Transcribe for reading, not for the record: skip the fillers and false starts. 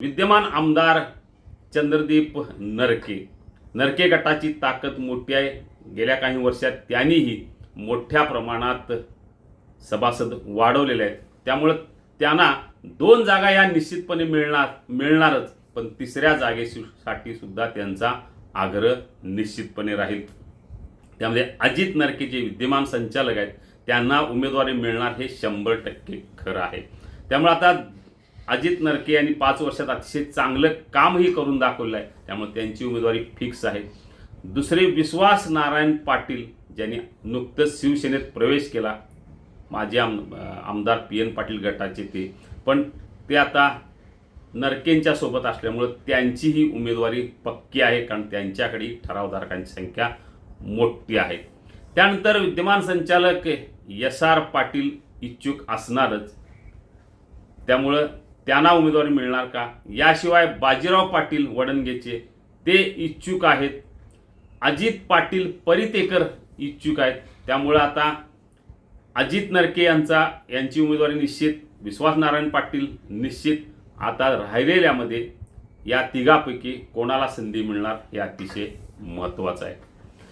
विद्यमान आमदार चंद्रदीप नरके गटाची ताकद मोठी आहे। गेल्या काही वर्षात त्यांनीही मोठ्या प्रमाणात सभासद वाढवलेले आहेत। त्यामुळे त्यांना 2 जागा या निश्चितपणे मिळणारच, पण तिसऱ्या जागेसाठी सुद्धा त्यांचा आग्रह निश्चितपणे राहील। त्यामध्ये अजित नरके जे विद्यमान संचालक आहेत त्यांना उमेदवारी मिळणार हे 100% खरं आहे। त्यामुळे आता अजित नरके यांनी 5 वर्षात अतिशय चांगलं कामही करून दाखवलं आहे, त्यामुळे त्यांची उमेदवारी फिक्स आहे। दुसरे विश्वास नारायण पाटील ज्यांनी नुकतंच शिवसेनेत प्रवेश केला, माजी आमदार PN पाटील गटाचे पण ते आता नरकेंच्या सोबत असल्यामुळे त्यांचीही उमेदवारी पक्की आहे, कारण त्यांच्याकडे ठरावधारकांची संख्या मोठी आहे। त्यानंतर विद्यमान संचालक SR पाटील इच्छुक असणारच, त्यामुळे त्यांना उमेदवारी मिळणार का? याशिवाय बाजीराव पाटील वडणगेचे ते इच्छुक आहेत, अजित पाटील परितेकर इच्छुक आहेत। त्यामुळे आता अजित नरके यांची उमेदवारी निश्चित, विश्वास नारायण पाटील निश्चित। आता राहिलेल्यामध्ये या तिघापैकी कोणाला संधी मिळणार हे अतिशय महत्त्वाचं आहे।